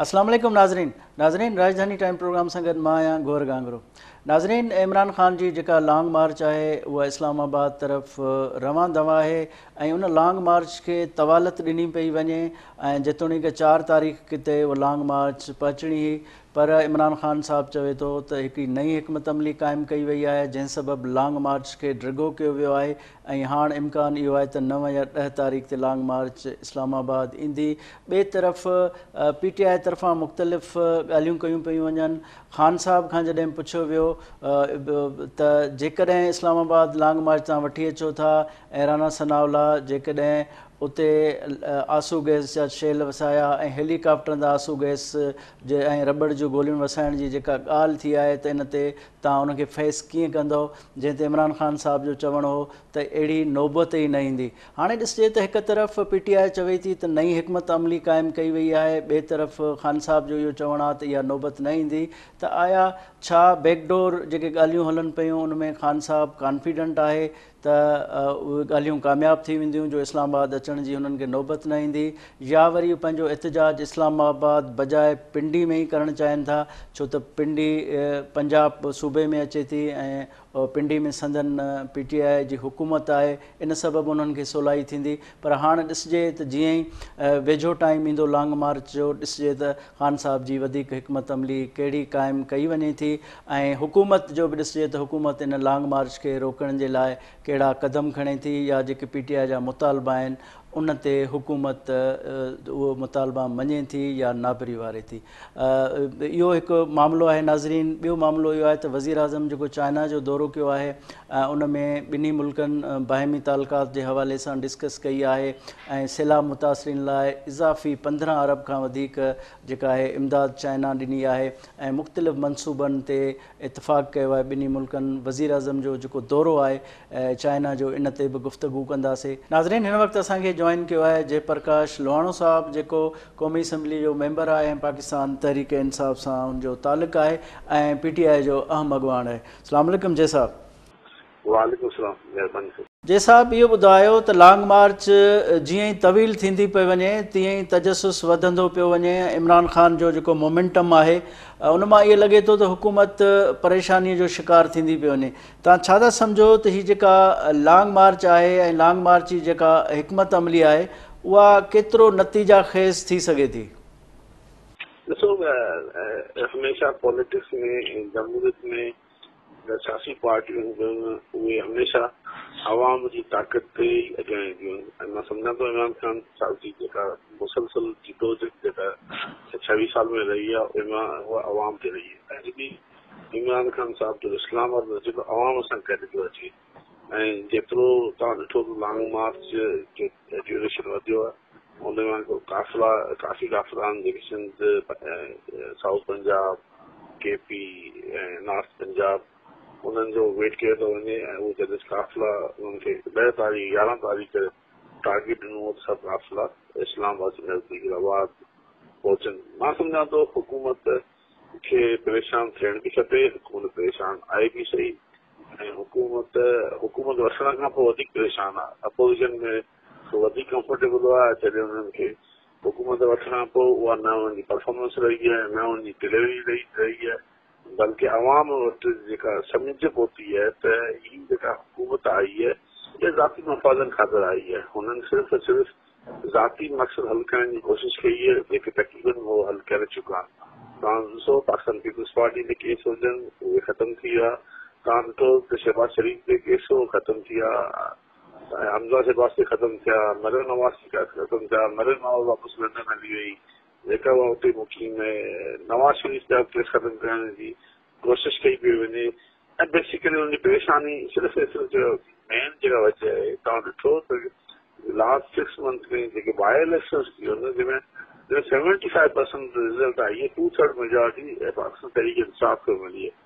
अस्सलाम वालेकुम नाज़रीन राजधानी टाइम प्रोग्राम सां गॾु मां आहियां गौर गांगरो। नाज़रीन, इमरान ख़ान जी जेका लॉन्ग मार्च आहे उहा इस्लामाबाद तरफ़ रवां दवा आहे ऐं उन लॉन्ग मार्च खे तवालत ॾिनी पई वञे ऐं जेतोणीकि 4 तारीख़ ते उहा लॉन्ग मार्च पहुचणी हुई, पर इमरान ख़ान साहब चवे थो त हिकिड़ी नई हिकमत अमली क़ाइमु कई वई आहे जंहिं सबबु लॉन्ग मार्च खे ड्रिगो कयो वियो आहे ऐं हाणे इम्कानु इहो आहे त 9 या 10 तारीख़ ते लॉन्ग मार्च इस्लामाबाद ईंदी। ॿिए तरफ़ PTI तरफ़ां मुख़्तलिफ़ ॻाल्हियूं कयूं पियूं वञनि। ख़ान साहब खां जॾहिं पुछियो वियो त जेकॾहिं इस्लामाबाद लॉन्ग मार्च तव्हां वठी अचो था ऐं राना सनाउल्ला जेकॾहिं उते आंसू गैस जा शेल वसाया ऐं हेलीकॉप्टरनि जा आंसू गैस जे ऐं रबड़ जूं गोलियूं वसाइण जी जेका ॻाल्हि थी आहे त इन ते तव्हां उनखे फेस कीअं कंदव, जंहिं ते इमरान ख़ान साहब जो चवणु हो त अहिड़ी नौबत ई न ईंदी। हाणे ॾिसिजे त हिकु तरफ़ PTI चवे थी त नई हिकमत अमली क़ाइमु कई वई आहे, ॿिए तरफ़ ख़ान साहब जो इहो चवणु आहे त इहा नौबत न ईंदी। त आया छा बैकडोर जेके ॻाल्हियूं हलनि पियूं उनमें ख़ान साहब कॉन्फिडेंट आहे त उहे ॻाल्हियूं कामयाबु थी वेंदियूं जो इस्लामाबाद अचण जी हुननि खे नौबत न ईंदी, या वरी पंहिंजो एतिजाज इस्लामाबाद बजाए पिंडी में ई करणु चाहिनि था, छो त पिंडी पंजाब सूबे में अचे थी ऐं पिंडी में संदन PTI जी हुकूमत आहे, इन सबबु उन्हनि खे सवलाई थींदी। पर हाणे ॾिसिजे त जीअं ई वेझो टाइम ईंदो लॉन्ग मार्च जो, ॾिसिजे त ख़ान साहब जी वधीक हिकमत अमली कहिड़ी क़ाइमु कई वञे थी ऐं हुकूमत जो बि ॾिसिजे त हुकूमत इन लॉन्ग मार्च खे रोकण जे लाइ कहिड़ा क़दम खणे थी, या जेके PTI जा मुतालबा आहिनि उन ते हुकूमत उहो मुतालबा मञे थी या नाबरी वारे थी। इहो हिकु मामिलो आहे नाज़रीन। ॿियो मामिलो इहो आहे त वज़ीर आज़म जेको चाइना जो दौरो कयो आहे उन में ॿिन्ही मुल्कनि बाहिमी तालुकात जे हवाले सां डिस्कस कई आहे ऐं सैलाब मुतासिरीन लाइ इज़ाफ़ी 15 अरब खां वधीक जेका आहे इमदाद चाइना ॾिनी आहे ऐं मुख़्तलिफ़ मनसूबनि ते इतफ़ाक़ कयो आहे ॿिन्ही मुल्कनि। वज़ीर आज़म जो जेको दौरो आहे चाइना जो, इन ते बि गुफ़्तगू कंदासीं। नाज़रीन, हिन वक़्तु असांखे जॉइन कयो आहे जयप्रकाश लोहाणो साहब, जेको क़ौमी असम्बली जो मेंबर आहे ऐं पाकिस्तान तहरीक इंसाफ़ सां उनजो तालुक़ु आहे ऐं PTI जो अहम अॻवान आहे। अस्सलाम वालेकुम जय साहब। वालेकुम सलाम, महिरबानी। जय साहब, इहो ॿुधायो त लॉन्ग मार्च जीअं ई तवील थींदी पई वञे तीअं ई तजसुस वधंदो पियो वञे। इमरान ख़ान जो जेको मोमेंटम आहे उन मां इहो लॻे थो त हुकूमत परेशानीअ जो शिकार थींदी पई वञे। तव्हां छा था सम्झो त हीअ जेका लॉन्ग मार्च आहे ऐं लॉन्ग मार्च जी जेका हिकमत अमली आहे उहा केतिरो नतीजा ख़ेज़ थी सघे थी? ॾिसो, हमेशह पॉलिटिक्स में जमहूरियत में सियासी पार्टियूं उहे हमेशह आवाम जी ताक़त ते ई अॻियां ईंदियूं आहिनि। ऐं मां सम्झां थो इमरान ख़ान साहब जी जेका मुसलसल जिदोजहद जेका 26 साल में रही आहे उहा आवाम ते रही आहे। ऐं जॾहिं इमरान ख़ान साहब जो इस्लाम जेको आवाम सां गॾु पियो अचे ऐं जेतिरो तव्हां ॾिठो त लॉन्ग मार्च जो ड्यूरेशन वधियो आहे, उनमें काफ़ी काफ़िला आहिनि जेके सिंध, साउथ पंजाब, KP ऐं नॉर्थ पंजाब, उन्हनि जो वेट कयो थो वञे ऐं उहे जॾहिं काफ़िला उन्हनि खे 10 तारीख़ 11 तारीख़ टारगेट ॾिनो त सभु काफ़िला इस्लामाबाद जे नज़दीक रवाद पहुचनि। मां सम्झां थो हुकूमत खे परेशान थियण बि खपे, हुकूमत परेशान आहे बि सही, ऐं हुकूमत वठण खां पोइ वधीक परेशान आहे। अपोज़िशन में वधीक कंफर्टेबल आहे जॾहिं उन्हनि खे हुकूमत वठण खां पोइ उहा न उन्हनि जी परफॉर्मेंस रही आहे, न उन्हनि जी डिलीवरी रही आहे, बल्कि आवाम वटि जेका सम्झ पहुती आहे त हीअ जेका हुकूमत आई आहे इहा ज़ाती मफ़ादनि ख़ातिर आई आहे। हुननि सिर्फ़ु ज़ाती मक़सद हल करण जी कोशिशि कई आहे, जेके तक़रीबन उहो हल करे चुका आहिनि। तव्हां ॾिसो पाकिस्तान पीपल्स पार्टी ते केस हुजनि उहे ख़तमु थी विया, तव्हां ॾिठो त शहबाज शरीफ़ ते केस ख़तमु थी विया, हमज़ा शहबाज ते ख़तमु थिया, मरियम नवाज़ ते ख़तमु थिया, मरियम नवाज़ वापसि लंडन हली वई, जेका उहा उते मुक़ीम नवाज़ शरीफ़ जा केस ख़तमु करण जी कोशिशि कई पई वञे। ऐं बेसिकली उनजी परेशानी सिर्फ़ु मेन जेका वजह आहे, तव्हां ॾिठो त लास्ट 6 मंथ में जेके बाई इलेक्शन्स थी हुन जंहिंमें 75% रिज़ल्ट आई आहे, 2/3 मेजॉरिटी पाकिस्तान तहरीक इंसाफ़ खे मिली आहे।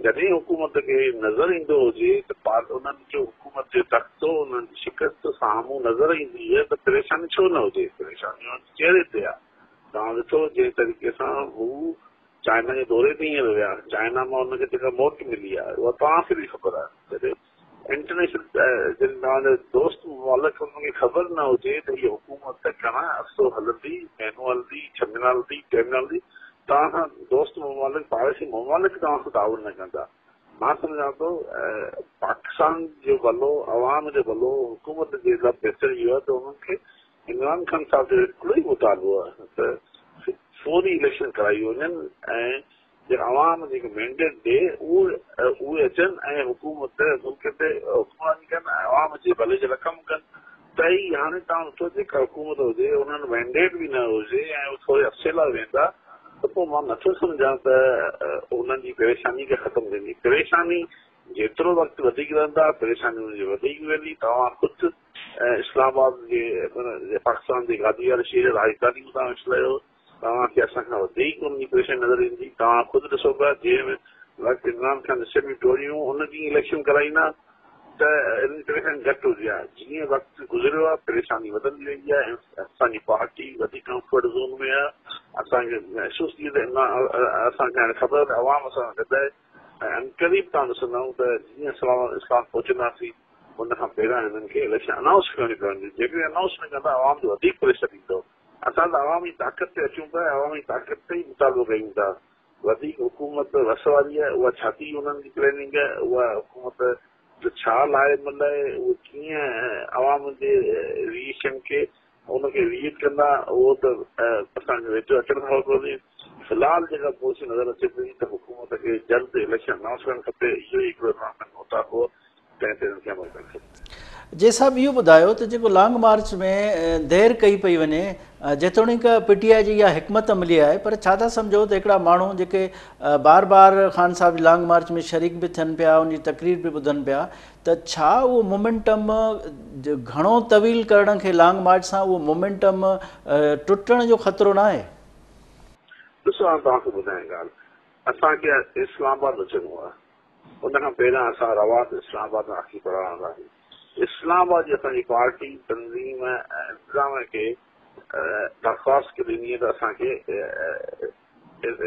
जॾहिं हुकूमत खे नज़र ईंदो हुजे त उन्हनि जो हुकूमत जो तख़्तो उन्हनि जी शिकस्त साम्हूं नज़र ईंदी आहे त परेशानी छो न हुजे, परेशानी चहिरे ते आहे। तव्हां ॾिठो जंहिं तरीक़े सां हू चाइना जे दौरे ते हींअर विया, चाइना मां हुनखे जेका मोट मिली आहे उहा तव्हांखे बि ख़बर आहे। जॾहिं इंटरनेशनल दोस्त मुमालिक उनखे ख़बर न हुजे त हीअ हुकूमत घणा अफ़सो हलंदी, महीनो हलंदी, 6 महीना हलंदी, 3 महीना हलंदी, तव्हां खां दोस्त मुमालिक पाड़ोसी मुमालिक तव्हां सां ताउन न कंदा। मां सम्झां थो पाकिस्तान जो भलो, अवाम जो भलो, हुकूमत जे लाइ बहितर इहो आहे त उन्हनि खे इमरान खान साहिब जो हिकिड़ो ई मुतालबो आहे त फौरी इलेक्शन कराई वञनि ऐं जेका अवाम जेके मैंडेट ॾे उहे अचनि ऐं हुकूमत मुल्क ते हुकूमत कनि ऐं अवाम जे भले जे लाइ कमु कनि। त ई हाणे तव्हां ॾिठो जेका हुकूमत हुजे उन्हनि मैंडेट बि न हुजे ऐं थोरे अरसे लाइ वेंदा त पोइ मां नथो सम्झां त उन्हनि जी परेशानी खे ख़तमु थींदी। परेशानी जेतिरो वक़्तु वधीक रहंदा परेशानी हुनजी वधीक वेंदी। तव्हां ख़ुदि इस्लामाबाद जे पाकिस्तान जे गादी वारे शहर राजधानी में तव्हां ॾिसी रहियो, तव्हांखे असांखां वधीक उनजी परेशानी नज़र ईंदी। तव्हां ख़ुदि ॾिसो पिया जंहिं वक़्तु इमरान खान असेंबली टोड़ियूं उन ॾींहुं इलेक्शन कराईंदा त इनजी परेशानी घटि हुजे आहे। जीअं वक़्तु गुज़रियो आहे परेशानी वधंदी वेंदी आहे ऐं असांजी पार्टी वधीक कंफर्ट ज़ोन में आहे। असांखे महसूसु थी त असांखे हाणे ख़बर आहे अवाम असां गॾु आहे ऐं अनक़रीब तव्हां ॾिसंदव त जीअं इस्लाम पहुचंदासीं उन खां पहिरियां हिननि खे इलेक्शन अनाउंस करणी पवंदी। जेकॾहिं अनाउंस न कंदा अवाम जो वधीक प्रेशर ईंदो। असां त अवामी ताक़त ते अचूं था, अवामी ताक़त ते ई मुतालबो कयूं था। वधीक हुकूमत वस वारी आहे, उहा छा थी उन्हनि जी प्लानिंग आहे, उहा हुकूमत छा लाहे मिलाए, उहो कीअं अवाम जे रिएक्शन खे उनखे रीड कंदा, उहो त असांखे वेझो अचण खां कोन्हे। फ़िलहाल जेका पोज़ीशन नज़र अचे पई त हुकूमत खे जल्द इलेक्शन अनाउंस करणु खपे। इहो ई हिकिड़ो मुतालबो तंहिं ते हुनखे अमल करणु खपे। जे साहिब इहो ॿुधायो त जेको लॉन्ग मार्च में देरि कई पई वञे, जेतोणीक PTI जी इहा हिकमत मिली आहे, पर छा था सम्झो त हिकिड़ा माण्हू जेके बार बार ख़ान साहिब जी लॉन्ग मार्च में शरीक बि थियनि पिया, उनजी तकरीर बि ॿुधनि पिया, त छा उहो मोमेंटम घणो तवील करण खे लॉन्ग मार्च सां उहो मोमेंटम टुटण जो ख़तरो न आहे? ॾिसो हाणे तव्हांखे ॿुधायां ॻाल्हि, असांखे इस्लामाबाद अचिणो आहे। उन खां पहिरियां असां रवात इस्लामाबाद में आखी पढ़ण हूंदासीं। इस्लामाबाद जी असांजी पार्टी तंज़ीम ऐं इंतज़ाम खे दरख़्वास्त ॾिनी त असांखे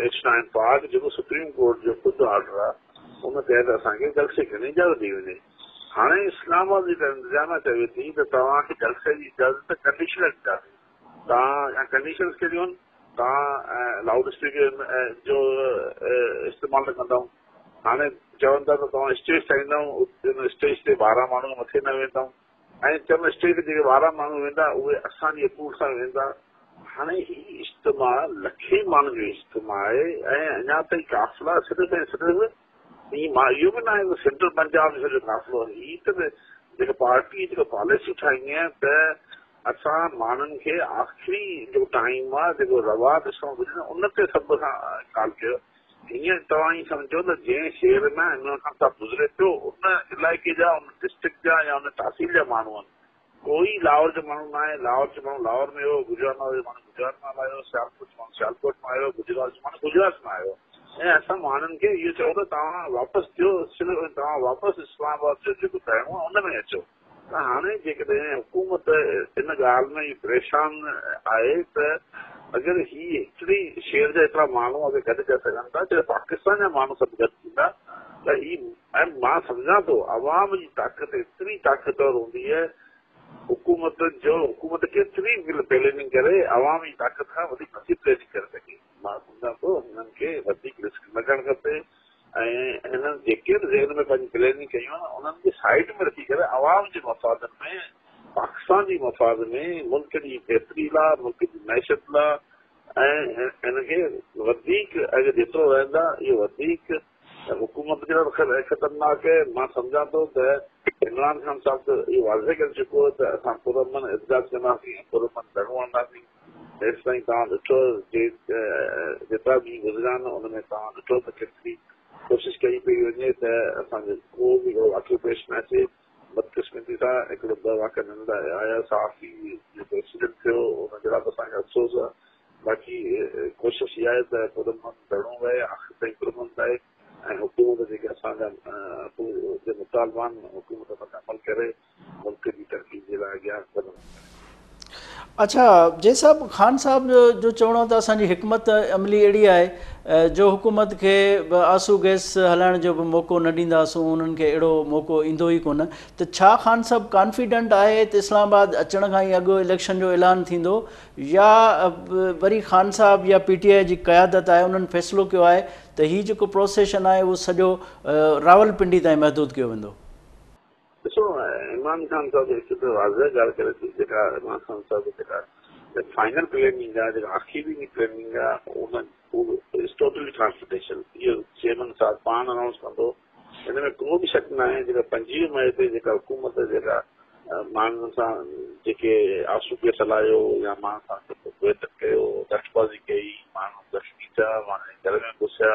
इस्लाम पाक जेको सुप्रीम कोर्ट जो ख़ुदि ऑर्डर आहे उन तहत असांखे जलसे करण जी इजाज़त ॾेई वञे। हाणे इस्लामाबाद जी इंतज़ाम चवे थी त तव्हांखे जलसे जी इजाज़त कंडीशन ॾींदासीं। तव्हां कंडीशन्स कहिड़ियूं आहिनि? तव्हां लाउड स्पीकर जो इस्तेमालु न कंदव। हाणे चवनि था त तव्हां स्टेज ठाहींदव, स्टेज ते 12 माण्हू मथे न वेंदव ऐं चवनि स्टेज ते जेके 12 माण्हू वेंदा उहे असांजी अप्रूव सां वेंदा। हाणे ही इज्तिमा लखे माण्हुनि जो इज्तिमा आहे ऐं अञा ताईं काफ़िला सिर्फ़ु ऐं सिर्फ़ु इहो बि न आहे सेंट्रल पंजाब जो काफ़िलो। ही त जेका पार्टी जेको पॉलिसी ठाहींदी आहे त असां माण्हुनि खे आख़िरी जो टाइम आहे जेको रवात ॾिसणु घुरिजे उन ते सभु खां ॻाल्हि कयो। हीअं तव्हां ई सम्झो त जंहिं शहर में हिन खां सभु गुज़रे पियो उन इलाइक़े जा, उन डिस्ट्रिक्ट जा या उन तहसील जा माण्हू आहिनि। कोई लाहौर जो माण्हू न आहे। लाहौर जो माण्हू लाहौर में हो, गुजरात जो माण्हू गुजरात में आयो, सियालकोट जो माण्हू सियालकोट में आयो, गुजरात जो माण्हू गुजरात में आयो। ऐं असां माण्हुनि खे इहो चओ त तव्हां वापसि थियो, सिर्फ़ु तव्हां वापसि इस्लामाबाद जो जेको पहिरियों आहे उन में अचो। त हाणे जेकॾहिं हुकूमत इन ॻाल्हि में परेशान आहे त अगरि ही हिकिड़ी शहर जा एतिरा माण्हू अगरि गॾु करे सघनि था, चाहे पाकिस्तान जा माण्हू सभु गॾु थींदा त ही, ऐं मां सम्झां थो अवाम जी ताक़त एतिरी ताक़तवर हूंदी आहे। हुकूमत केतिरी बि प्लेनिंग करे अवाम जी ताक़त खां वधीक नथी प्लेनिंग करे सघे। मां सम्झां थो हिननि खे वधीक रिस्क न करणु खपे ऐं हिननि जेके बि ज़हन में पंहिंजी प्लेनिंग कयूं आहिनि उन्हनि खे साइड में रखी करे अवाम जे मफ़ादनि में, पाकिस्तान जी मफ़ाद में, मुल्क जी बहितरी लाइ, मुल्क जी मैशत लाइ ऐं हिनखे वधीक अगरि जेतिरो रहंदा इहो वधीक हुकूमत जे लाइ ख़तरनाक आहे। मां सम्झां थो त इमरान खान साहिब त इहो वाज़े करे चुको आहे त असां पुरअमन एहतजाज कंदासीं, पुरअमन धरणो हणंदासीं। हेसि ताईं तव्हां ॾिठो जेतिरा ॾींहं गुज़रिया आहिनि उनमें तव्हां ॾिठो त केतिरी कोशिशि कई पई वञे त असांजो को बि वाक़ियो पेश न अचे। बदकिस्मती सां हिकिड़ो 2 वाक़िया नंढा आया, साफ़ी जेको एक्सीडेंट थियो हुनजे लाइ असांखे अफ़सोस आहे। बाक़ी कोशिशि इहा आहे त पुरअमन धरणो वहे, आख़िर ताईं पुरअमन आहे ऐं हुकूमत जेके असांजा मुतालबान हुकूमत पर अमल करे मुल्क जी तरक़ी जे लाइ अॻियां कदम। अच्छा, जे साहब ख़ान साहब जो चवणो त असांजी हिकमत अमली अहिड़ी आहे जो हुकूमत खे आंसू गैस हलाइण जो बि मौक़ो न ॾींदासूं, उन्हनि खे अहिड़ो मौक़ो ईंदो ई कोन। त छा ख़ान साहब कॉन्फिडेंट आहे त इस्लामाबाद अचण खां ई अॻु इलेक्शन जो ऐलान थींदो, या वरी ख़ान साहब या PTI जी क़यादत आहे उन्हनि फ़ैसिलो कयो आहे त हीउ जेको प्रोसेशन आहे उहो सॼो रावलपिंडी ताईं महदूद कयो वेंदो? ॾिसो, इमरान ख़ान साहब हिकु त वाज़ह ॻाल्हि करे थी, जेका इमरान ख़ान साहब जेका फाइनल प्लानिंग आहे, जेका आख़िरी प्लानिंग आहे, उन इज़ टोटली कॉन्फिडेंशियल। इहो चेयरमैन साहब पाण अनाउंस कंदो, हिन में को बि शक न आहे। जेका 25 मई ते जेका हुकूमत जेका माण्हुनि सां जेके आंसू गैस हलायो या माण्हुनि सां जेको बेदत कयो, दस्तबाज़ी कई, माण्हू ज़ख़्मी थिया, माण्हू घर में घुसिया,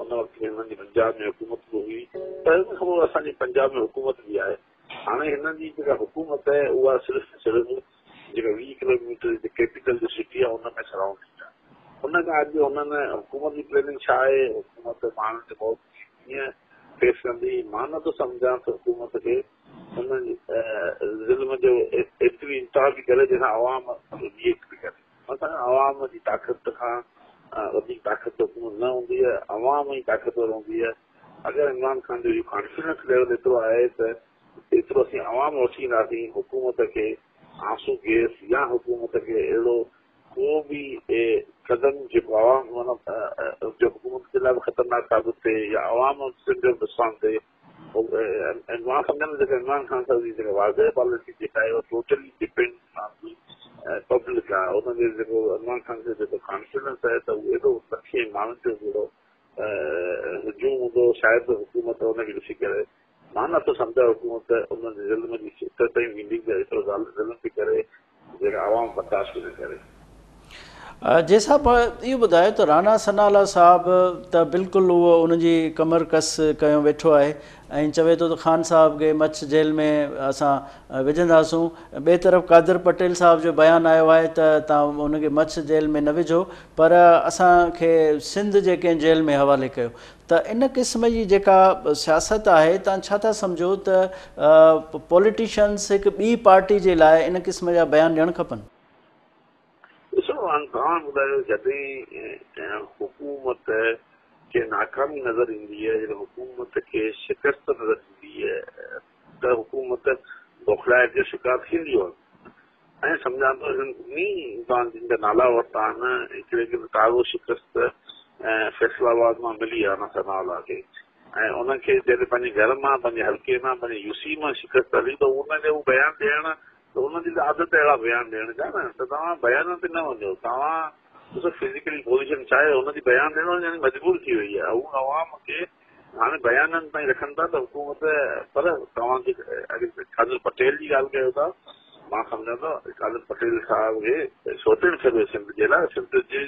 उन वक़्त में हिननि जी पंजाब में हुकूमत बि हुई, त हिन खां पोइ असांजी पंजाब में हुकूमत बि आहे। हाणे हिननि जी जेका हुकूमत आहे उहा सिर्फ़ु जेका 20 किलोमीटर जे कैपिटल जो सिटी आहे उन में सराउंडिंग आहे। उन खां अॻु हुननि हुकूमत जी प्लानिंग छा आहे, हुकूमत माण्हुनि जे मौत कीअं फेस कंदी, मां नथो सम्झां त हुकूमत खे हुननि ज़ुल्म जो एतिरी इंतहा बि करे जंहिंसां अवाम रिएक्ट बि करे। असांजे अवाम जी ताक़त खां वधीक ताक़त हुकूमत न हूंदी आहे, अवाम ई ताक़तवर हूंदी आहे। अगरि इमरान ख़ान जो इहो कॉन्फिडेंस लेवल एतिरो आहे त एतिरो असीं अवाम वठी ईंदासीं हुकूमत खे आंसू गैस या हुकूमत खे अहिड़ो को बि क़दम जेको अवाम जो हुकूमत जे लाइ बि ख़तरनाक साबित थिए या अवाम जो नुक़सान थिए। मां सम्झंदुमि जेका इमरान ख़ान साहब जी जेका वाज़ह पॉलिसी जेका आहे उहा टोटली डिपेंड पब्लिक आहे। हुनजो जेको इमरान ख़ान जो जेको कॉन्फिडेंस आहे त उहो एॾो लखे माण्हुनि जो जहिड़ो हुजूम हूंदो, शायदि हुकूमत हुनखे ॾिसी करे मां नथो सम्झां हुकूमत उन्हनि ज़ुल्म जी शिदत ताईं वेंदी त एतिरो ज़ुल्म बि करे जेका आवाम बर्दाश्त बि न करे। जे साहब इहो ॿुधायो त राणा सनाला साहिबु त बिल्कुलु उहो उनजी कमर कस कयो वेठो आहे ऐं चवे थो त ख़ान साहब खे मछ जेल में असां विझंदासूं। ॿिए तरफ़ कादर पटेल साहब जो बयानु आयो आहे त तव्हां उनखे मछ जेल में न विझो, पर असांखे सिंध जे कंहिं जेल में हवाले कयो। त इन क़िस्म जी जेका सियासत आहे, तव्हां छा था सम्झो त पॉलिटिशियन्स हिकु ॿी पार्टी जे लाइ इन क़िस्म जा बयान ॾियणु खपनि? तव्हां ॿुधायो, जॾहिं हुकूमत खे नाकामी नज़र ईंदी आहे, जॾहिं हुकूमत खे शिकस्त नज़र ईंदी आहे त हुकूमत बौखलाइट जो शिकार थींदी आहे। ऐं सम्झां थो तव्हां जिन जा नाला वरिता आहिनि, हिकिड़े ताज़ो शिकस्त फैसलाबाद मां मिली आहे राणा सनाला खे, ऐं उनखे जॾहिं पंहिंजे घर मां, पंहिंजे हल्के मां, पंहिंजे UC मां शिकस्त हली त उनखे उहो बयानु ॾियणु त हुनजी आदत अहिड़ा बयानु ॾियण जा न, त तव्हां बयान ते न वञो। तव्हां ॾिसो फिज़िकली पोज़ीशन छा आहे, हुनजी बयानु ॾियण यानी मजबूर थी वई आहे। उहा अवाम खे हाणे बयाननि ताईं रखनि था त हुकूमत, पर तव्हांखे अगरि कादर पटेल जी ॻाल्हि कयो था, मां सम्झां थो कादर पटेल साहिब खे सोचणु खपे सिंध जे लाइ। सिंध जे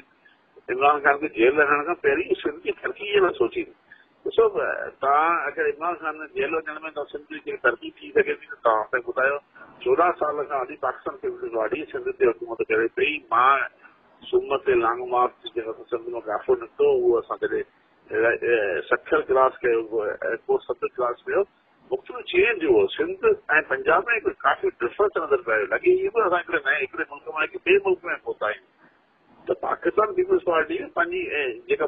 इमरान ख़ान खे जेल हणण खां पहिरीं सिंध जी तरक़ी जे लाइ सोचीनि। ॾिसो, तव्हां अगरि इमरान ख़ान जेल वञण में त सिंध जी तरक़ी थी सघे थी त तव्हां असांखे ॿुधायो। 14 साल खां अॼु पाकिस्तान ॾाढी सिंध ते हुकूमत करे पई। मां सूमत ते लॉन्ग मार्च जेको सिंध में काफ़ो निकितो, उहो असां जॾहिं 70 क्लास कयो, 70 क्लास कयो, मुख़्तलिफ़ चेंज हुओ। सिंध ऐं पंजाब में हिकु काफ़ी डिफरेंस नज़र पियो। लॻे इहो बि असां हिकिड़े मुल्क मां हिकु ॿिए मुल्क में पहुता आहियूं। त पाकिस्तान पीपल्स पार्टी पंहिंजी जेका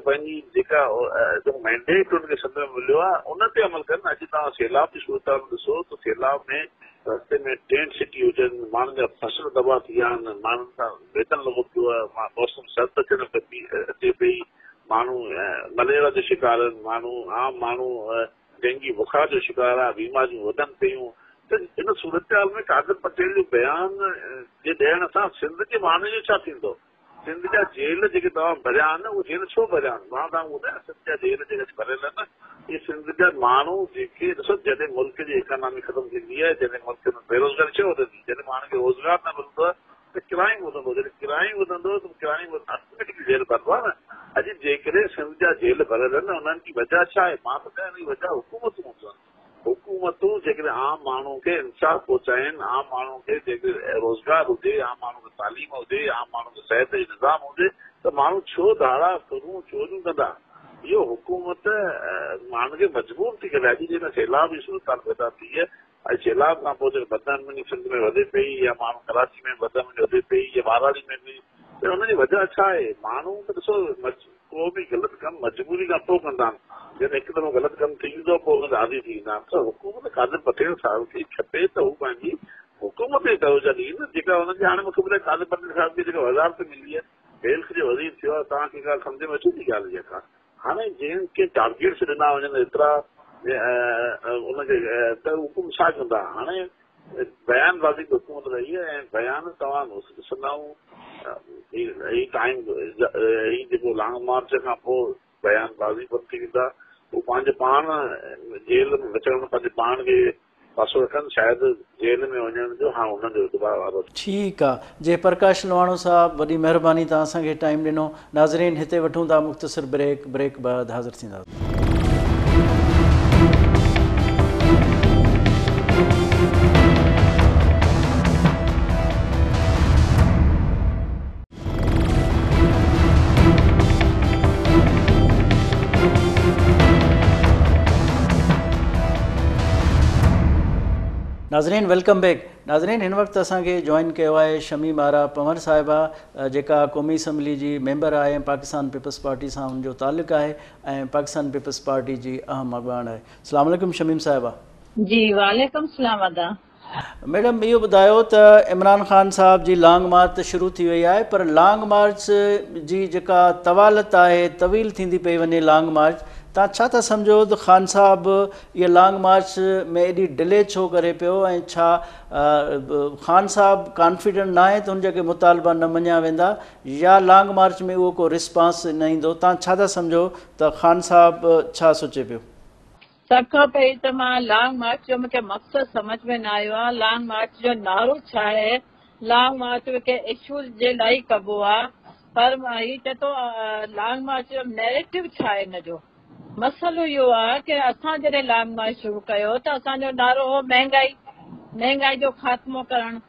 मैंडेट हुनखे सिंध में मिलियो आहे उन ते अमल कनि। अॼु तव्हां सैलाब जी सूरत ॾिसो त सैलाब में रस्ते में टेंट सिटी हुजनि, माण्हुनि जा फसल तबाह थी विया आहिनि, माण्हुनि सां वेतन लॻो पियो आहे, मौसम सर्द अचण अचे पई, माण्हू मलेरिया जो शिकार आहिनि, माण्हू आम माण्हू डेंगी बुखार जो शिकार आहे, बीमारियूं वधनि पियूं। त इन सूरत हाल में कादर पटेल जो बयानु जे ॾियण सां सिंध जे माण्हुनि जो छा थींदो? सिंध जा जेल जेके तव्हां भरिया आहिनि, उहे जेल छो भरिया आहिनि? मां तव्हांखे ॿुधायां, सिंध जा जेल जेके भरियल आहिनि, इहे सिंध जा माण्हू जेके ॾिसो, जॾहिं मुल्क जी इकोनॉमी ख़तमु थींदी आहे, जॾहिं मुल्क में बेरोज़गारी छो वधंदी, जॾहिं माण्हुनि खे रोज़गार न मिलंदो आहे त क्राइम वधंदो, जॾहिं क्राइम वधंदो त क्राइम ऑटोमेटिकली जेल भरबो आहे न। अॼु जेकॾहिं सिंध जा जेल भरियल आहिनि, उन्हनि जी वजह छा आहे? मां त हिन जी वजह हुकूमतूं हूंदियूं आहिनि। हुकूमतूं जेकॾहिं आम माण्हू खे इंसाफ़ पहुचाइनि, आम माण्हू खे जेके रोज़गार हुजे, आम माण्हू खे तालीम हुजे, आम माण्हू खे सिहत जो निज़ाम हुजे, त माण्हू छो धाड़ा करूं चोरियूं कंदा? इहो हुकूमत माण्हू खे मजबूर थी करे। अॼु जेका सैलाब जी सूरत पैदा थी आहे, सैलाब खां पोइ बदन में सिंध में वधे पई या माण्हू कराची में बदन में वधे पई या बाराड़ी में बि, त हुनजी वजह छा आहे? माण्हू त ॾिसो को बि ग़लति कमु मजबूरी खां पोइ कंदा आहिनि, जॾहिं हिकु दफ़ो ग़लति कमु थी वेंदो पोइ आदी थी वेंदा आहिनि। त हुकूमत कादिर पटेल साहिब खे खपे त हू पंहिंजी हुकूमत जी तवजो ॾींदा, जेका हुनजी हाणे मूंखे ॿुधाए कादिर पटेल साहिब खे जेका वज़ारत मिली आहे, हेल्थ जो वज़ीर थियो आहे, तव्हांखे ॻाल्हि सम्झ में अचे थी ॻाल्हि जेका हाणे जंहिंखे टारगेट्स ॾिना वञनि एतिरा उनखे त हुकुम छा कंदा? हाणे बयानबाज़ी हुकूमत रही आहे ऐं बयान तव्हां ॾिसंदा ही टाइम ही जेको लॉन्ग मार्च खां पोइ बयानबाज़ी बंदि थी वेंदा, हू पंहिंजे पाण जेल में अचण पंहिंजे पाण खे पासो रखनि, शायदि जेल में वञण जो हाणे हुननि जो दुबारा वारो। ठीकु आहे। जय प्रकाश लोहाणो साहब, वॾी महिरबानी तव्हां असांखे टाइम ॾिनो। नाज़रीन, हिते वठूं था मुख़्तसिर ब्रेक बाद हाज़िर थींदा। नाज़रीन, वेलकम बैक। नाज़रीन, हिन वक़्तु असांखे जॉइन कयो आहे शमीम आरा पंवर साहिबा, जेका क़ौमी असम्बली जी मेंबर आहे ऐं पाकिस्तान पीपल्स पार्टी सां हुनजो तालुक़ु आहे ऐं पाकिस्तान पीपल्स पार्टी जी अहम अॻवान आहे। अस्सलाम वालेकुम शमीम साहिबा। जी वालेकुम सलाम। अदा मैडम, इहो ॿुधायो त इमरान ख़ान साहब जी लॉन्ग मार्च त शुरू थी वई आहे, पर लॉन्ग मार्च जी जेका तवालत आहे, तवील थींदी पई वञे लॉन्ग मार्च, तव्हां छा था सम्झो त ख़ान साहब इहा लॉन्ग मार्च में एॾी डिले छो करे पियो ऐं छा ख़ान साहब कॉन्फिडेंट न आहे त हुन जेके मुतालबा न मञिया वेंदा या लॉन्ग मार्च में उहो को रिस्पॉन्स न ईंदो? तव्हां छा था सम्झो त ख़ान साहब छा सोचे पियो? सब खां पहिरीं त मां लॉन्ग मार्च जो मूंखे मक़सदु समझ में न आयो आहे। लॉन्ग मार्च जो नारो छा आहे? लॉन्ग मार्च के इशूज़ जे लाइ कबो आहे, पर ही चए थो लॉन्ग मार्च जो नैरेटिव छा आहे? हिन जो मसइलो इहो आहे कि असां जॾहिं लॉन्ग मार्च शुरू कयो त असांजो नारो हो महांगाई जो ख़ात्मो करणु,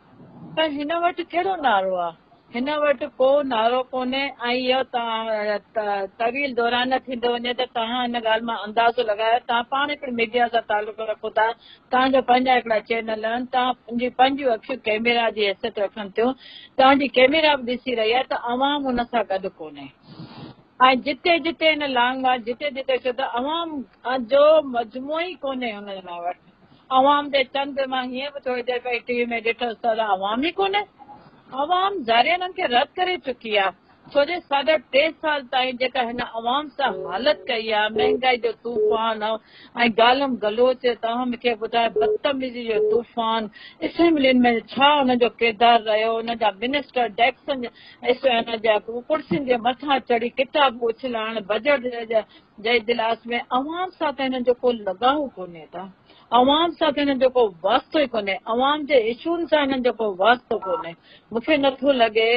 पर हिन वटि कहिड़ो नारो आहे? हिन वटि को नारो कोन्हे ऐं इहो तव्हां तवील दौरान थींदो वञे त तव्हां हिन ॻाल्हि मां अंदाज़ो लॻायो। तव्हां पाण हिकिड़ी मीडिया सां तालुक़ु रखो था, तव्हांजा पंहिंजा हिकिड़ा चैनल आहिनि, तव्हां पंहिंजियूं अखियूं कैमरा जी हैसियत रखनि थियूं, तव्हांजी कैमरा बि ॾिसी रही आहे त अवाम हुन सां गॾु कोन्हे। ऐं जिते जिते हिन लॉन्ग मार्च जिते जिते छो त अवाम जो मजमू ई कोन्हे हुन वटि। अवाम जे चंद मां हीअं बि थोरी देरि पई टीवी में ॾिठो त अवाम ई कोन्हे। अवाम ज़ारियनि खे रद्द करे चुकी आहे, छो जो 3.5 साल ताईं जेका हिन अवाम सां हालत कई आहे, महांगाई जो तूफ़ान ऐं गालम गलोच, तव्हां मूंखे ॿुधाए बदतमीज़ी जो तूफ़ान, असेंबलियुनि में छा हुनजो किरदारु रहियो, हुनजा मिनिस्टर डेस्कनि हिनजा कुर्सियुनि जे मथां चढ़ी किताब उछलाइण, बजट जे इजलास में अवाम सां त हिननि जो को लॻाव कोन्हे था, अवाम सां त हिननि जो को वास्तो ई कोन्हे, अवाम जे इशूनि सां हिननि जो को वास्तो कोन्हे। मूंखे नथो लॻे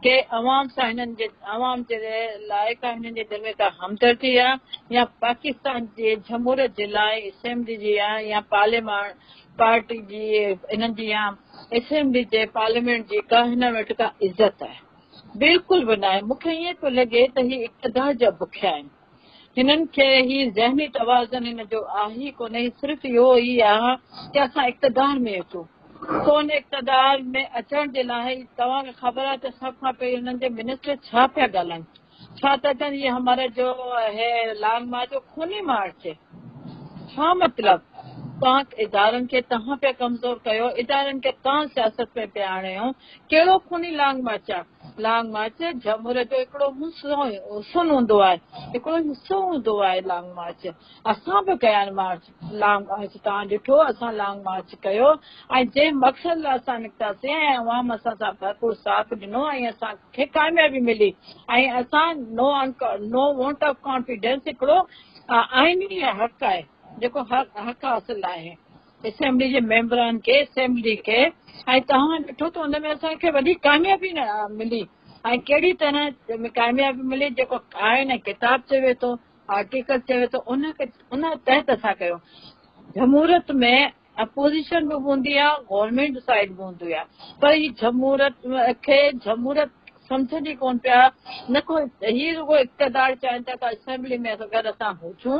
कि अवाम सां अवाम जे लाइ का हिननि जे दिलि में का हमदर्दी आहे या पाकिस्तान जे जमहूरियत जे लाइ असेंबली जी आहे या पार्लियामेंट पार्टी जी हिननि जी या असेंबली जे पार्लियामेंट जी का हिन वटि का इज़त आहे? बिल्कुलु बि न आहे। मूंखे ईअं थो लॻे त ही इक़्तिदार जा बुखिया आहिनि। हिननि खे ही ज़हनी तवाज़न हिन जो आहे ई कोन्हे, सिर्फ़ु इहो ई आहे कि असां इक़्तिदार में अचूं। कोन इक़्तिदार में अचण जे लाइ तव्हांखे ख़बर आहे त सभ खां पहिरीं हुननि जे मिनिस्टर छा पिया ॻाल्हाइनि, छा था चवनि? ये हमारा जो है लॉन्ग मार्च जो खूनी मार्च है। छा मतिलबु? तव्हां इदारनि खे तव्हां पिया कमज़ोर कयो, इदारनि खे तव्हां सियासत में पिया आणियो। कहिड़ो खूनी लॉन्ग मार्च आहे? लॉन्ग मार्च जमहूरियत जो हिकिड़ो हुस्न हूंदो आहे, हिकिड़ो हिसो हूंदो आहे लॉन्ग मार्च। असां बि कया आहिनि मार्च, लॉन्ग मार्च तव्हां ॾिठो, असां लॉन्ग मार्च कयो ऐं जंहिं मक़सद लाइ असां निकितासीं ऐं अवाम असां सां भरपूर साथ ॾिनो ऐं असांखे कामयाबी मिली ऐं असां नो वोट ऑफ कॉन्फिडेंस हिकिड़ो आइनी हक़ आहे जेको हक़ हासिल आहे असेंबली जे मेंबरनि खे, असेंबली खे, ऐं तव्हां ॾिठो त हुन में असांखे वॾी कामयाबी न मिली। ऐं कहिड़ी तरह कामयाबी मिली? जेको आहे न किताब चवे थो, आर्टिकल चवे थो, उन तहत असां कयो। जमहूरियत में अपोज़िशन बि हूंदी आहे, गवर्नमेंट साइड बि हूंदी आहे, पर ही जमहूरियत खे जमहूरियत सम्झनि ई कोन पिया। न को ही रुगो इक़्तिदार चाहिनि था त असेंबली में अगरि असां हुजूं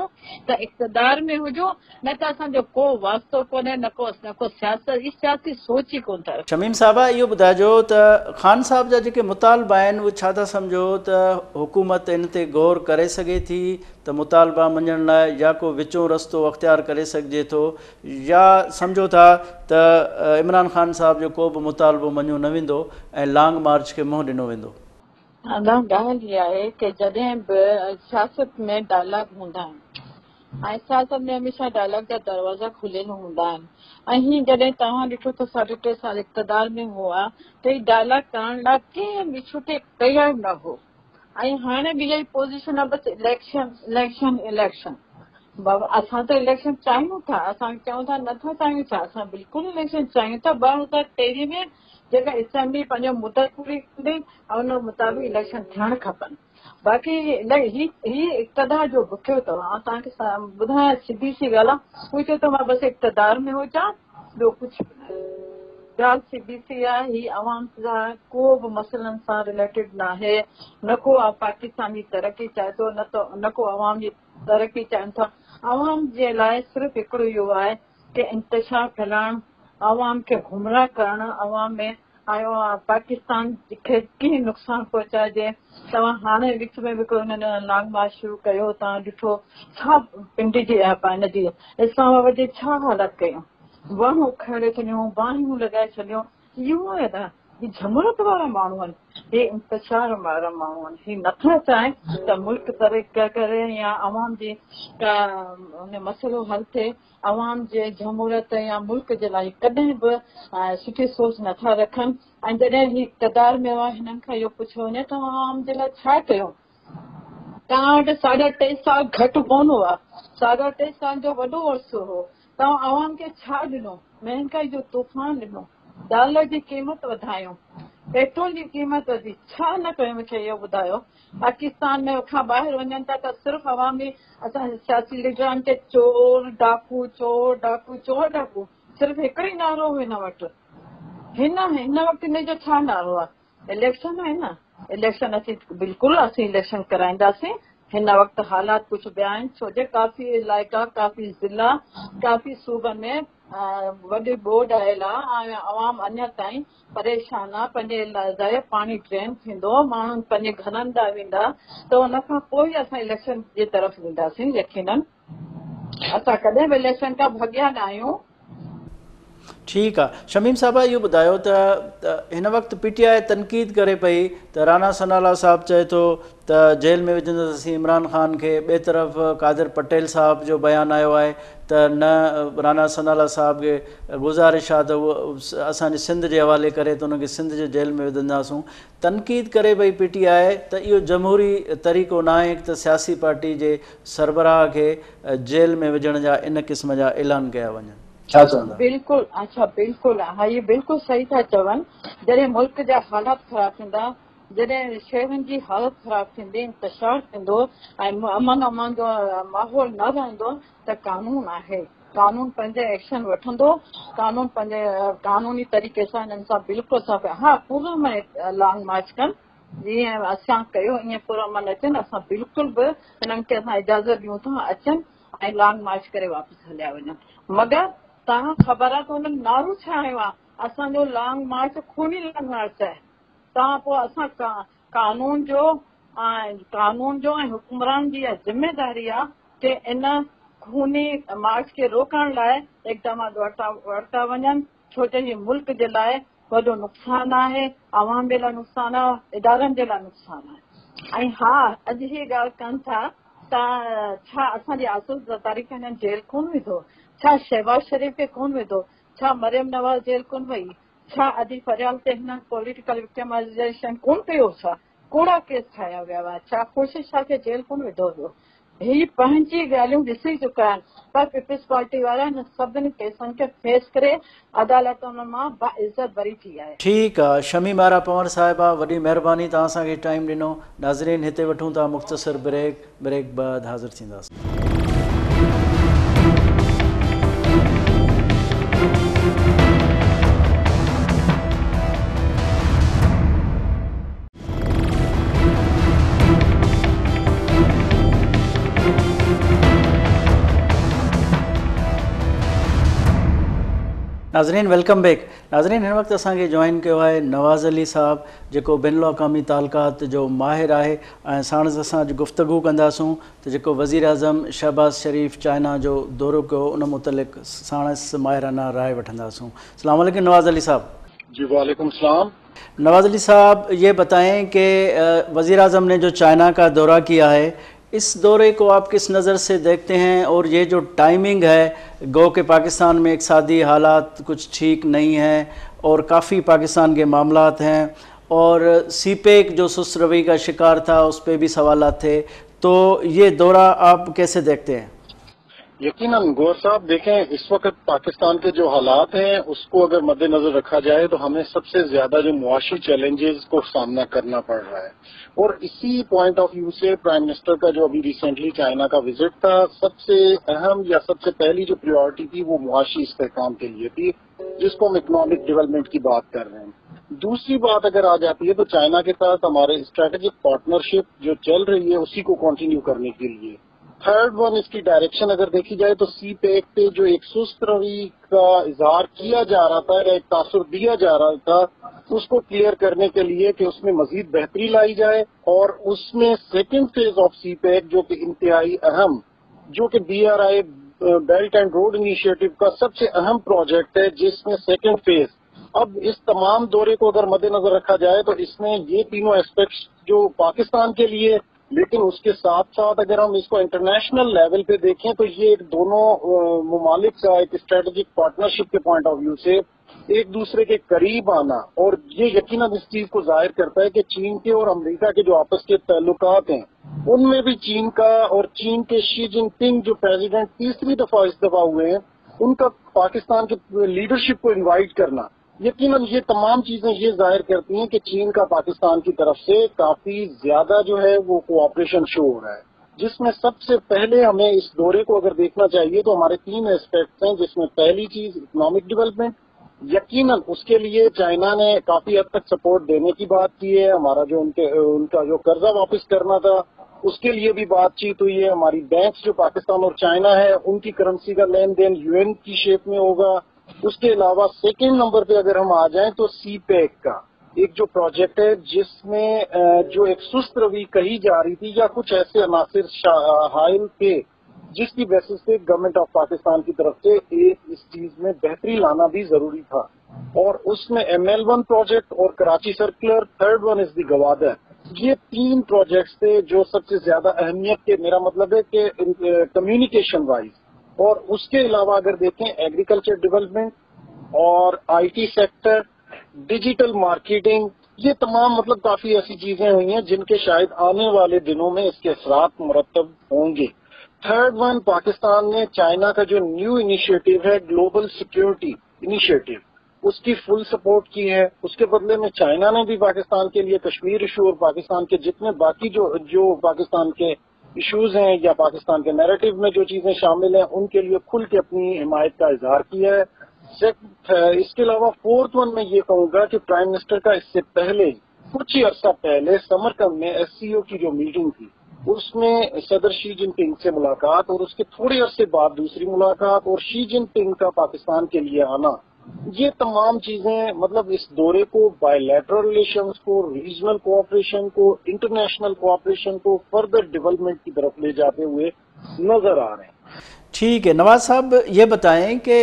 त इक़्तिदार में हुजूं, न त असांजो को वास्तो कोन्हे, न को सियासत, ई सियासी सोच ई कोन था। शमीम साहिबा, इहो ॿुधाइजो त ख़ान साहब जा जेके मुतालबा आहिनि उहे छा था सम्झो त हुकूमत इन ते गौर करे सघे थी त मुतालबा मञण लाइ, या को विचों रस्तो अख़्तियार करे सघिजे थो, या सम्झो था त इमरान ख़ान साहब जो को बि मुतालबो मञियो न वेंदो ऐं लॉन्ग मार्च खे मुंहुं ॾिनो वेंदो? ॻाल्हि इहा आहे की जॾहिं बि सियासत में डायलॉग हूंदा आहिनि ऐं सियासत में हमेशह डायलॉग जा दरवाज़ा खुलियल हूंदा आहिनि। ऐं हीअं जॾहिं तव्हां ॾिठो त 3.5 साल इक़्तिदार में हुआ त ही डायलॉग करण लाइ कंहिं बि छुटे तयार न हो। ऐं हाणे बि इहा ई पोज़ीशन आहे, बसि इलेक्शन। बाबा असां त इलेक्शन चाहियूं था, असां चऊं था नथा चाहियूं छा, असां बिल्कुलु इलेक्शन चाहियूं था। 2023 में जेका असेंबली पंहिंजो मुदत पूरी कंदी ऐं उन मुताबिक़ इलेक्शन थियणु खपनि। बाक़ी ही इक़्तिदार जो बुखियो अथव। ऐं तव्हांखे ॿुधायां सिधी सी ॻाल्हि आहे, हू चए थो मां बसि इक़्तिदार में हुजां, ॿियो कुझु बि न। ॻाल्हि सिधी सी आहे, ही अवाम सां को बि मसइलनि सां रिलेटेड न आहे। न को पाकिस्तान जी तरक़ी चाहे थो, न को अवाम जी तरक़ी चाहिनि था। अवाम जे लाइ सिर्फ़ु हिकिड़ो इहो आहे की इंतिशार फैलाइणु, अवाम खे गुमराह करणु, अवाम में आयो आहे पाकिस्तान खे कीअं नुक़सानु पहुचाइजे। तव्हां हाणे विच में हिकिड़ो हिननि लॉन्ग मार्च शुरू कयो, तव्हां ॾिठो छा पिंड जी हिन जी इस्लामाबाद जी छा हालत कयूं, वणूं उखेड़े छॾियूं, बाहियूं लॻाए छॾियूं। इहो आहे न, ही जमूरत वारा माण्हू आहिनि, हे इंतिशार वारा माण्हू आहिनि। ही नथा चाहिनि त मुल्क तरक़ी करे या अवाम जी का मसइलो हल थिए। अवाम जे जमूरत या मुल्क जे लाइ कॾहिं बि सुठी सोच नथा रखनि। ऐं जॾहिं ही इक़्तिदार में हुआ, हिननि खां इहो पुछियो वञे त अवाम जे लाइ छा कयो? तव्हां वटि 3.5 साल घटि कोन हुआ, 3.5 साल जो वॾो अर्सो हो। तव्हां अवाम खे छा ॾिनो? महांगाई जो तूफ़ान ॾिनो, डॉलर जी क़ीमत वधायूं, पेट्रोल जी क़ीमत वधी, छा न कयो? मूंखे इहो ॿुधायो। पाकिस्तान में खां ॿाहिरि वञनि था त सिर्फ़ु अवामी असां सियासी लीडरनि खे चोर डाकू, चोर डाकू, चोर डाकू, सिर्फ़ु हिकिड़ो ई नारो हो हिन वटि। हिन वक़्तु हिन जो छा नारो आहे? इलेक्शन आहे न। इलेक्शन असीं इलेक्शन कराईंदासीं। हिन वक़्तु हालात कुझु ॿिया आहिनि, छो जे काफ़ी इलाइक़ा, काफ़ी ज़िला, काफ़ी सूबनि में वॾी ॿोॾ आयल आहे ऐं अवाम अञा ताईं परेशान आहे। पंहिंजे लाइ पाणी ड्रेन थींदो, माण्हू पंहिंजे घरनि ॾांहुं वेंदा, त उन खां पोइ असां इलेक्शन जे तरफ़ वेंदासीं। यकीनन असां कॾहिं बि इलेक्शन खां भॻिया न आहियूं। ठीकु आहे। शमीम साहिबा, इहो ॿुधायो त हिन वक़्तु PTI तनक़ीद करे पई त राना सनाला साहिबु चए थो त जेल में विझंदासीं इमरान ख़ान खे। ॿिए तरफ़ कादिर पटेल साहिब जो बयानु आयो आहे त न, राना सनाला साहिब खे गुज़ारिश आहे त उहो असांजे सिंध जे हवाले करे त उनखे सिंध जे जेल में विझंदासूं। तनक़ीद करे पई PTI त इहो जमहूरी तरीक़ो न आहे त सियासी पार्टी जे सरबराह खे जेल में विझण जा इन क़िस्म जा ऐलान कया वञनि। छा चवंदा? बिल्कुलु, अच्छा बिल्कुलु, हा, इहे बिल्कुलु सही था चवनि। जॾहिं मुल्क जा हालात ख़राब थींदा, जॾहिं शहरनि जी हालत ख़राब थींदी, इंतिशार थींदो ऐं अमन जो माहौल न रहंदो त कानून आहे, कानून पंहिंजे एक्शन वठंदो, कानून पंहिंजे कानूनी तरीक़े सां हिननि सां बिल्कुलु साफ़। हा, पूरो में लॉन्ग मार्च कनि, जीअं असां कयो ईअं पूरो मन अचनि। असां बिल्कुलु बि हिननि खे असां इजाज़त ॾियूं था अचनि ऐं लॉन्ग मार्च करे वापसि हलिया वञनि। मगर तव्हां ख़बर आहे त हुन नारो छा आयो आहे? असांजो लॉन्ग मार्च खूनी लॉन्ग मार्च आहे। तव्हां पोइ असां कानून जो ऐं हुकुमरान जी ज़िम्मेदारी आहे कि इन खूनी मार्च खे रोकण लाइ इक़दामात वरिता वञनि, छो जो हीउ मुल्क जे लाइ वॾो नुक़सानु आहे, अवाम जे लाइ नुक़सानु आहे, इदारनि जे लाइ नुक़सानु आहे। ऐं हा, अॼु ही ॻाल्हि कनि था त छा असांजी आसूस तारीख़ हिननि जेल कोन विधो? छा शहबाज शरीफ़ खे कोन विधो? छा मरियम नवाज़ जेल कोन वई? छा अदी फरियाल ते हिन पॉलिटिकल विक्टिमाइज़ेशन कोन कयो? छा कूड़ा केस ठाहिया विया हुआ? छा ख़ुर्शीद शाह खे जेल कोन विधो हुयो? ही पंहिंजी ॻाल्हियूं ॾिसी चुका आहिनि, पर पीपल्स पार्टी वारा हिन सभिनी केसनि खे फेस करे अदालतुनि मां बाइज़त बरी थी आहे। ठीकु आहे। शमीम आरा पंवर साहिबा, वॾी महिरबानी, तव्हां असांखे टाइम ॾिनो। नाज़रीन, हिते वठूं था मुख़्तसर ब्रेक बाद हाज़िर थींदासीं। नाज़रीन वेलकम बैक। नाज़रीन हिन वक़्तु असांखे जॉइन कयो आहे नवाज़ अली साहब जेको बिन अक़वामी तालुकात जो माहिर आहे ऐं साणुसि असां अॼु गुफ़्तगू कंदासूं त जेको वज़ीर आज़म शहबाज़ शरीफ़ चाइना जो दौरो कयो उन मुतलिक़ साणुसि माहिराना राय वठंदासूं। अस्सलाम वालेकुम नवाज़ अली साहब। जी वालेकुम सलाम। नवाज़ अली साहब ये बताएं कि वज़ीर आज़म ने जो चाइना का दौरा किया है, इस दौरे को आप किस नज़र से देखते हैं, और ये जो टाइमिंग है गो कि पाकिस्तान में इक़्तिसादी हालात कुछ ठीक नहीं हैं और काफ़ी पाकिस्तान के मामलात हैं, और सीपेक जो सुस्त रवैये का शिकार था उस पर भी सवालात थे, तो ये दौरा आप कैसे देखते हैं? यकीनन गौर साहब देखें, इस वक्त पाकिस्तान के जो हालात हैं उसको अगर मद्देनजर रखा जाए तो हमें सबसे ज्यादा जो मुआशी चैलेंजेस को सामना करना पड़ रहा है, और इसी पॉइंट ऑफ व्यू से प्राइम मिनिस्टर का जो अभी रिसेंटली चाइना का विजिट था, सबसे अहम या सबसे पहली जो प्रायोरिटी थी वो मुआशी इस्तेहकाम के लिए थी, जिसको हम इकोनॉमिक डेवलपमेंट की बात कर रहे हैं। दूसरी बात अगर आ जाती है तो चाइना के साथ हमारे स्ट्रेटेजिक पार्टनरशिप जो चल रही है उसी को कंटिन्यू करने के लिए। थर्ड वन, इसकी डायरेक्शन अगर देखी जाए तो सी पैक पे जो एक सुस्त रवैये का इजहार किया जा रहा था या एक तासुर दिया जा रहा था, उसको क्लियर करने के लिए कि उसमें मजीद बेहतरी लाई जाए, और उसमें second phase of CPEC जो कि इंतहाई अहम, जो कि BRI belt and road initiative का सबसे अहम प्रोजेक्ट है, जिसमें सेकेंड फेज, अब इस तमाम दौरे को अगर मद्देनजर रखा जाए तो इसमें ये तीनों एस्पेक्ट्स जो पाकिस्तान के लिए, लेकिन उसके साथ साथ अगर हम इसको इंटरनेशनल लेवल पे देखें तो ये दोनों मुमालिक का एक स्ट्रेटेजिक पार्टनरशिप के पॉइंट ऑफ व्यू से एक दूसरे के करीब आना, और ये यकीनन इस चीज को जाहिर करता है कि चीन के और अमेरिका के जो आपस के ताल्लुकात हैं उनमें भी चीन का और चीन के शी जिनपिंग जो प्रेसिडेंट तीसरी दफा इस दफा हुए हैं, उनका पाकिस्तान के लीडरशिप को इन्वाइट करना, यकीनन ये तमाम चीजें ये जाहिर करती हैं कि चीन का पाकिस्तान की तरफ से काफी ज्यादा जो है वो कोऑपरेशन शो हो रहा है, जिसमें सबसे पहले हमें इस दौरे को अगर देखना चाहिए तो हमारे 3 एस्पेक्ट्स हैं, जिसमें पहली चीज इकोनॉमिक डेवलपमेंट, यकीनन उसके लिए चाइना ने काफी हद तक सपोर्ट देने की बात की है। हमारा जो उनका जो कर्जा वापस करना था उसके लिए भी बातचीत हुई है। हमारी बैंक्स जो पाकिस्तान और चाइना है उनकी करेंसी का लेन देन UN की शेप में होगा। उसके अलावा सेकेंड नंबर पे अगर हम आ जाएं तो सी पैक का एक जो प्रोजेक्ट है, जिसमें जो एक सुस्त रवैया कही जा रही थी या कुछ ऐसे अनासिर हाइल थे जिसकी basis pay government of Pakistan की तरफ से एक इस चीज में बेहतरी लाना भी जरूरी था, और उसमें ML1 प्रोजेक्ट और Karachi circular, third one is the Gwadar, ये 3 प्रोजेक्ट्स थे जो सबसे ज्यादा अहमियत के, मेरा मतलब है कि कम्युनिकेशन वाइज। और उसके अलावा अगर देखें एग्रीकल्चर डेवलपमेंट और IT सेक्टर, डिजिटल मार्केटिंग, ये तमाम मतलब काफी ऐसी चीजें हुई हैं जिनके शायद आने वाले दिनों में इसके असरात मुरतब होंगे। थर्ड वन, पाकिस्तान ने चाइना का जो न्यू इनिशिएटिव है ग्लोबल सिक्योरिटी इनिशिएटिव, उसकी फुल सपोर्ट की है। उसके बदले में चाइना ने भी पाकिस्तान के लिए कश्मीर इशू और पाकिस्तान के जितने बाकी जो पाकिस्तान के इश्यूज हैं या पाकिस्तान के नैरेटिव में जो चीजें शामिल हैं उनके लिए खुल के अपनी हिमायत का इजहार किया है। इसके अलावा फोर्थ वन मैं ये कहूंगा कि प्राइम मिनिस्टर का इससे पहले कुछ ही अर्सा पहले समरकंद में SCO की जो मीटिंग थी उसमें सदर शी जिनपिंग से मुलाकात, और उसके थोड़े अरसे बाद दूसरी मुलाकात, और शी जिनपिंग का पाकिस्तान के लिए आना, ये तमाम चीजें मतलब इस दौरे को बायलैटरल रिलेशंस को, रीजनल कोऑपरेशन को, इंटरनेशनल कोऑपरेशन को फर्दर डेवलपमेंट की तरफ ले जाते हुए नजर आ रहे हैं। ठीक है नवाज साहब, ये बताएं कि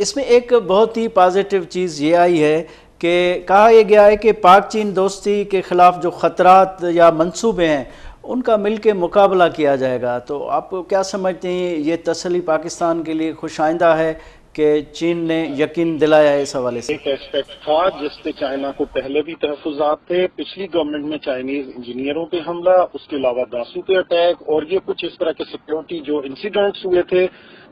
इसमें एक बहुत ही पॉजिटिव चीज़ ये आई है कि कहा यह गया है कि पाक चीन दोस्ती के खिलाफ जो ख़तरात या मंसूबे हैं उनका मिल के मुकाबला किया जाएगा। तो आप क्या समझते हैं, ये तसल्ली पाकिस्तान के लिए खुशाइंदा है कि चीन ने यकीन दिलाया है इस हवाले से? एक एस्पेक्ट था जिससे चाइना को पहले भी तहफुजात थे, पिछली गवर्नमेंट में चाइनीज इंजीनियरों पे हमला, उसके अलावा दासू पे अटैक, और ये कुछ इस तरह के सिक्योरिटी जो इंसिडेंट्स हुए थे,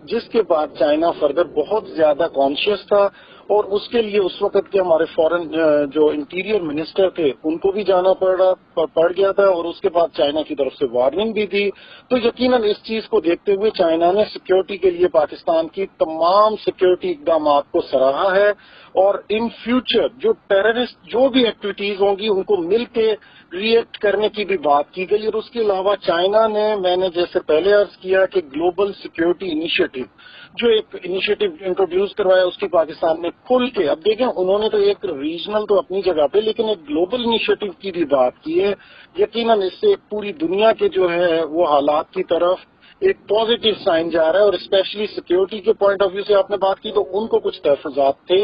जिसके बाद चाइना फर्दर बहुत ज्यादा कॉन्शियस था, और उसके लिए उस वक्त के हमारे फॉरेन जो इंटीरियर मिनिस्टर थे उनको भी जाना पड़ गया था, और उसके बाद चाइना की तरफ से वार्निंग भी थी। तो यकीनन इस चीज को देखते हुए चाइना ने सिक्योरिटी के लिए पाकिस्तान की तमाम सिक्योरिटी इकदाम को सराहा है, और इन फ्यूचर जो टेररिस्ट जो भी एक्टिविटीज होंगी उनको मिल के रिएक्ट करने की भी बात की गई। और उसके अलावा चाइना ने, मैंने जैसे पहले अर्ज किया कि ग्लोबल सिक्योरिटी इनिशिएटिव جو ایک انیشیٹو انٹروڈیوس کروایا اس کی پاکستان نے کھل کے، اب دیکھیں انہوں نے تو ایک ریجنل تو اپنی جگہ پہ، لیکن ایک گلوبل انیشیٹو کی بھی بات کی ہے. یقیناً اس سے پوری دنیا کے جو ہے وہ حالات کی طرف ایک پازیٹیو سائن جا رہا ہے، اور اسپیشلی سیکیورٹی کے پوائنٹ آف ویو سے آپ نے بات کی تو ان کو کچھ تحفظات تھے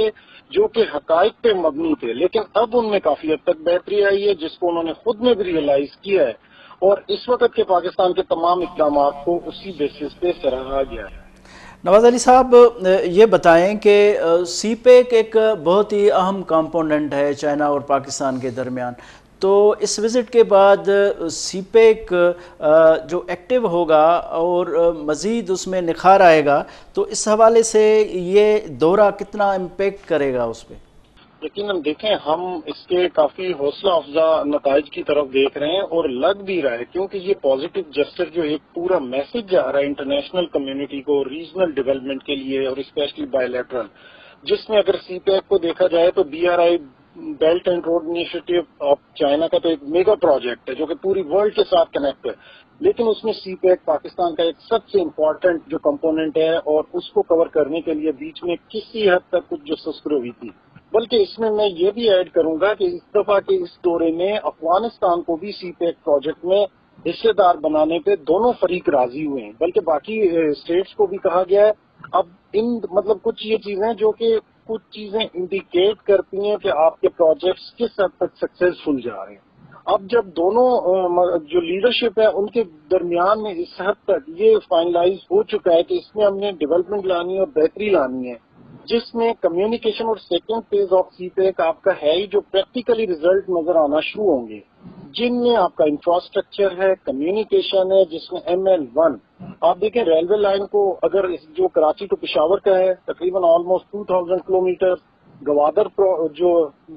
جو کہ حقائق پہ مبنی تھے، لیکن اب ان میں کافی حد تک بہتری آئی ہے جس کو انہوں نے خود میں بھی ریئلائز کیا ہے، اور اس وقت کے پاکستان کے تمام اقدامات کو اسی بیسس پہ سراہا گیا ہے. نواز علی صاحب یہ بتائیں کہ سی پیک ایک بہت ہی اہم کمپوننٹ ہے چائنا اور پاکستان کے درمیان، تو اس وزٹ کے بعد سی پیک جو ایکٹیو ہوگا اور مزید اس میں نکھار آئے گا، تو اس حوالے سے یہ دورہ کتنا امپیکٹ کرے گا اس پہ؟ یقیناً دیکھیں ہم اس کے کافی حوصلہ افزا نتائج کی طرف دیکھ رہے ہیں، اور لگ بھی رہا ہے کیونکہ یہ پازیٹیو جسٹر جو ایک پورا میسج جا رہا ہے انٹرنیشنل کمیونٹی کو ریجنل ڈیولپمنٹ کے لیے، اور اسپیشلی بائی لیٹرل، جس میں اگر سی پیک کو دیکھا جائے تو B R I belt and road initiative of China کا تو ایک میگا پروجیکٹ ہے جو کہ پوری ورلڈ کے ساتھ کنیکٹ ہے، لیکن اس میں سی پیک پاکستان کا ایک سب سے امپورٹنٹ جو کمپوننٹ ہے، اور اس کو کور کرنے کے لیے بیچ میں کسی حد تک کچھ جو سسکرو ہوئی تھی. بلکہ اس میں یہ بھی ایڈ کروں گا کہ اس دفعہ کے اس دورے میں افغانستان کو بھی سی پیک پروجیکٹ میں حصے دار بنانے پہ دونوں فریق راضی ہوئے ہیں، بلکہ باقی اسٹیٹس کو بھی کہا گیا ہے. اب مطلب کچھ یہ چیزیں جو کہ کچھ چیزیں انڈیکیٹ کرتی ہیں کہ آپ کے پروجیکٹس کس حد تک سکسیزفل جا رہے ہیں. اب جب دونوں جو لیڈرشپ ہے ان کے درمیان میں اس حد تک یہ فائنلائز ہو چکا ہے کہ اس میں ہم نے ڈیولپمنٹ لانی ہے اور بہتری لانی ہے، جس میں کمیونیکیشن اور second phase of CPEC آپ کا ہے ہی جو پریکٹیکلی ریزلٹ نظر آنا شروع ہوں گے، جن میں آپ کا انفراسٹرکچر ہے، کمیونیکیشن ہے، جس میں ML1 آپ دیکھیں ریلوے لائن کو اگر جو کراچی ٹو پشاور کا ہے تقریباً آلموسٹ 2000 کلومیٹر، گوادر جو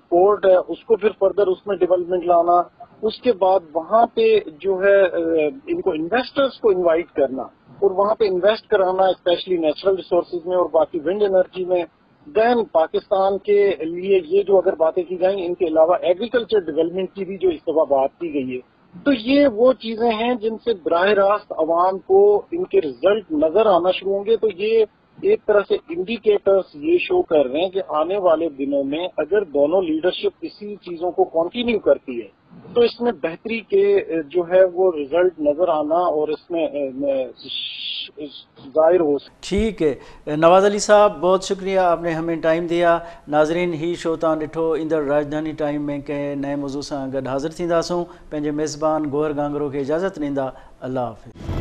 پورٹ ہے اس کو پھر فردر اس میں ڈیولپمنٹ لانا، اس کے بعد وہاں پہ جو ہے ان کو انویسٹرز کو انوائٹ کرنا اور وہاں پہ انویسٹ کرانا اسپیشلی نیچرل ریسورسز میں اور باقی ونڈ انرجی میں. دین پاکستان کے لیے یہ جو اگر باتیں کی جائیں ان کے علاوہ ایگریکلچر ڈیولپمنٹ کی بھی جو اس دفعہ بات کی گئی ہے، تو یہ وہ چیزیں ہیں جن سے براہ راست عوام کو ان کے ریزلٹ نظر آنا شروع ہوں گے. تو یہ ایک طرح سے انڈیکیٹرز یہ شو کر رہے ہیں کہ آنے والے دنوں میں اگر دونوں لیڈرشپ اسی چیزوں کو کنٹینیو کرتی ہے تو اس میں بہتری کے جو ہے وہ ریزلٹ نظر آنا اور اس میں ظاہر ہو سکتا. ٹھیک ہے نواز علی صاحب، بہت شکریہ آپ نے ہمیں ٹائم دیا. ناظرین ہی شو تاں ڈٹھو اندر راجدھانی ٹائم میں کنहिं نئے موضوع سے گڈ حاضر تھینداسوں. پنहिंजे मेज़बान गोहर गांगरो کے اجازت ॾींदा. اللہ حافظ.